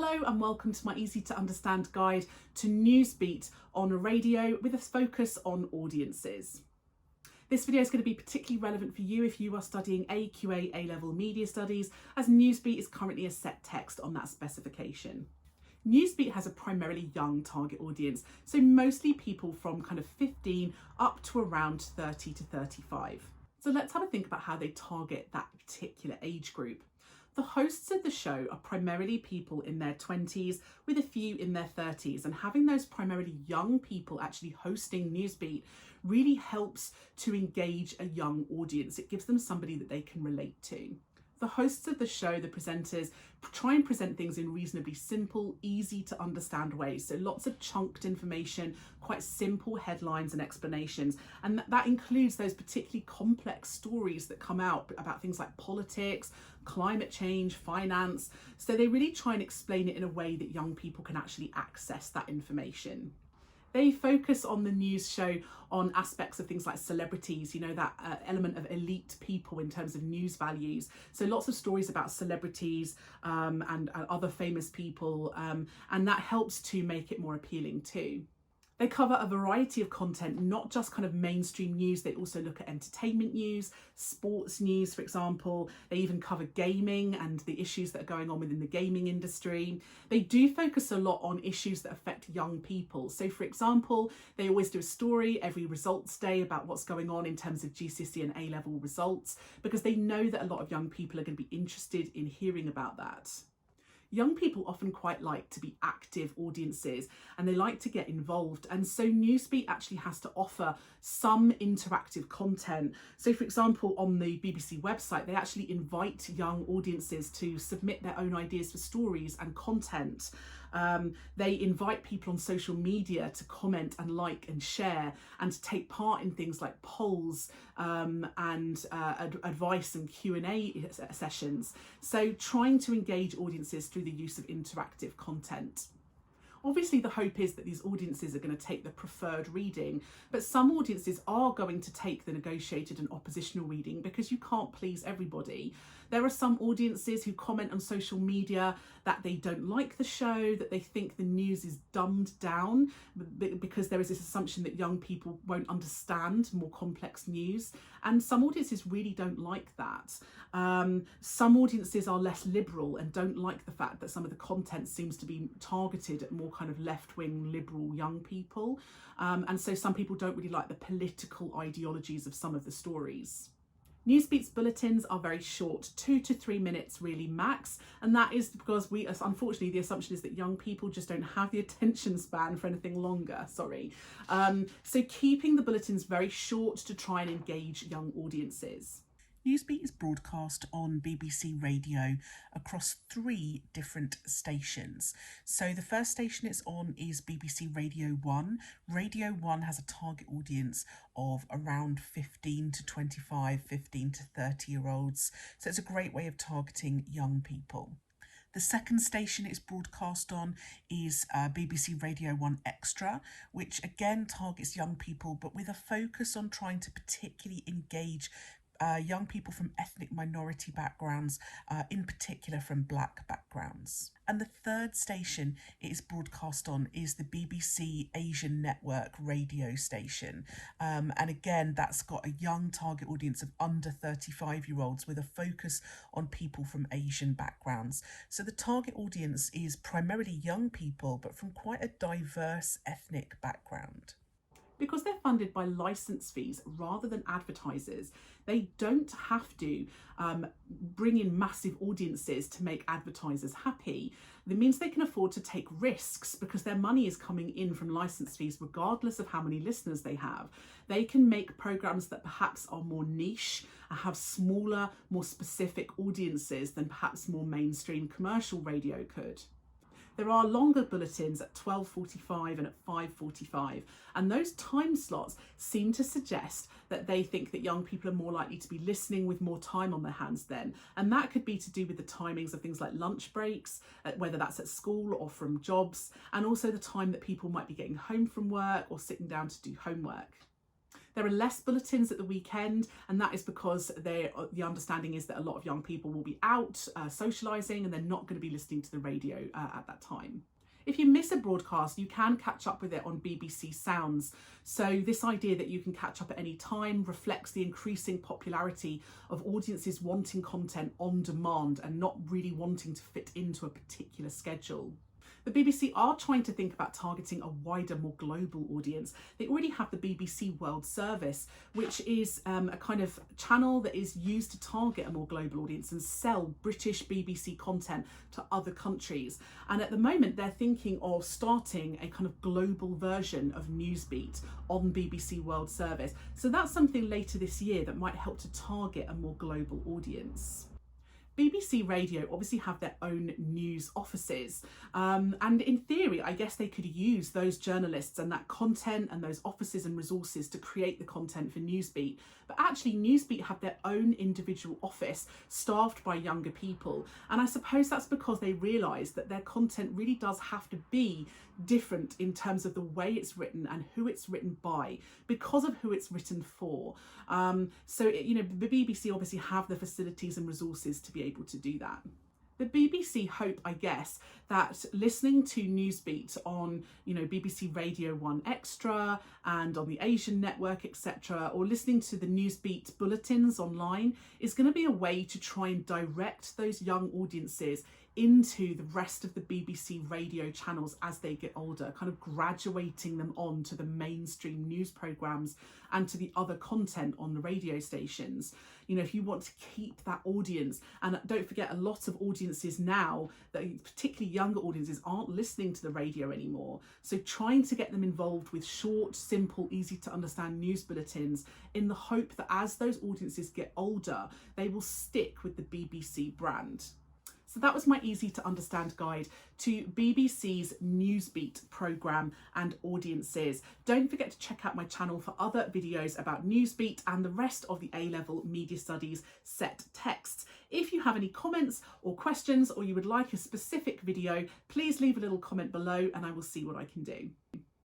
Hello and welcome to my easy to understand guide to Newsbeat on radio with a focus on audiences. This video is going to be particularly relevant for you if you are studying AQA A-level media studies, as Newsbeat is currently a set text on that specification. Newsbeat has a primarily young target audience, so mostly people from kind of 15 up to around 30 to 35. So let's have a think about how they target that particular age group. The hosts of the show are primarily people in their 20s with a few in their 30s, and having those primarily young people actually hosting Newsbeat really helps to engage a young audience. It gives them somebody that they can relate to. The hosts of the show, the presenters, try and present things in reasonably simple, easy to understand ways. So lots of chunked information, quite simple headlines and explanations. And that includes those particularly complex stories that come out about things like politics, climate change, finance. So they really try and explain it in a way that young people can actually access that information. They focus on the news show on aspects of things like celebrities, that element of elite people in terms of news values. So lots of stories about celebrities and other famous people, and that helps to make it more appealing too. They cover a variety of content, not just kind of mainstream news. They also look at entertainment news, sports news, for example. They even cover gaming and the issues that are going on within the gaming industry. They do focus a lot on issues that affect young people. So for example, they always do a story every results day about what's going on in terms of GCSE and A-level results, because they know that a lot of young people are going to be interested in hearing about that. Young people often quite like to be active audiences and they like to get involved, and so Newsbeat actually has to offer some interactive content. So for example, on the BBC website, they actually invite young audiences to submit their own ideas for stories and content. They invite people on social media to comment and like and share and to take part in things like polls and advice and Q&A sessions. So trying to engage audiences through the use of interactive content. Obviously, the hope is that these audiences are going to take the preferred reading, but some audiences are going to take the negotiated and oppositional reading because you can't please everybody. There are some audiences who comment on social media that they don't like the show, that they think the news is dumbed down because there is this assumption that young people won't understand more complex news. And some audiences really don't like that. Some audiences are less liberal and don't like the fact that some of the content seems to be targeted at more kind of left-wing liberal young people. And so some people don't really like the political ideologies of some of the stories. Newsbeat's bulletins are very short, 2 to 3 minutes really max, and that is because unfortunately the assumption is that young people just don't have the attention span for anything longer, so keeping the bulletins very short to try and engage young audiences. Newsbeat is broadcast on BBC Radio across 3 different stations. So the first station it's on is BBC Radio 1. Radio 1 has a target audience of around 15 to 25, 15 to 30-year-olds. So it's a great way of targeting young people. The second station it's broadcast on is BBC Radio 1 Extra, which again targets young people, but with a focus on trying to particularly engage young people from ethnic minority backgrounds, in particular from Black backgrounds. And the third station it is broadcast on is the BBC Asian Network radio station. And again, that's got a young target audience of under 35-year-olds with a focus on people from Asian backgrounds. So the target audience is primarily young people, but from quite a diverse ethnic background. Because they're funded by licence fees rather than advertisers, they don't have to bring in massive audiences to make advertisers happy. That means they can afford to take risks because their money is coming in from licence fees regardless of how many listeners they have. They can make programmes that perhaps are more niche and have smaller, more specific audiences than perhaps more mainstream commercial radio could. There are longer bulletins at 12:45 and at 5:45, and those time slots seem to suggest that they think that young people are more likely to be listening with more time on their hands then, and that could be to do with the timings of things like lunch breaks, whether that's at school or from jobs, and also the time that people might be getting home from work or sitting down to do homework. There are less bulletins at the weekend, and that is because the understanding is that a lot of young people will be out socialising and they're not going to be listening to the radio at that time. If you miss a broadcast, you can catch up with it on BBC Sounds. So this idea that you can catch up at any time reflects the increasing popularity of audiences wanting content on demand and not really wanting to fit into a particular schedule. The BBC are trying to think about targeting a wider, more global audience. They already have the BBC World Service, which is a kind of channel that is used to target a more global audience and sell British BBC content to other countries. And at the moment, they're thinking of starting a kind of global version of Newsbeat on BBC World Service. So that's something later this year that might help to target a more global audience. BBC Radio obviously have their own news offices, and in theory I guess they could use those journalists and that content and those offices and resources to create the content for Newsbeat. But actually Newsbeat have their own individual office staffed by younger people, and I suppose that's because they realise that their content really does have to be different in terms of the way it's written and who it's written by, because of who it's written for. The BBC obviously have the facilities and resources to be able to do that. The BBC hope, I guess, that listening to Newsbeat on, BBC Radio 1 Extra and on the Asian network, etc., or listening to the Newsbeat bulletins online is going to be a way to try and direct those young audiences into the rest of the BBC radio channels as they get older, kind of graduating them on to the mainstream news programmes and to the other content on the radio stations. If you want to keep that audience, and don't forget, a lot of audiences now, that particularly younger audiences, aren't listening to the radio anymore. So trying to get them involved with short, simple, easy to understand news bulletins in the hope that as those audiences get older, they will stick with the BBC brand. So that was my easy to understand guide to BBC's Newsbeat programme and audiences. Don't forget to check out my channel for other videos about Newsbeat and the rest of the A-level Media Studies set texts. If you have any comments or questions, or you would like a specific video, please leave a little comment below and I will see what I can do.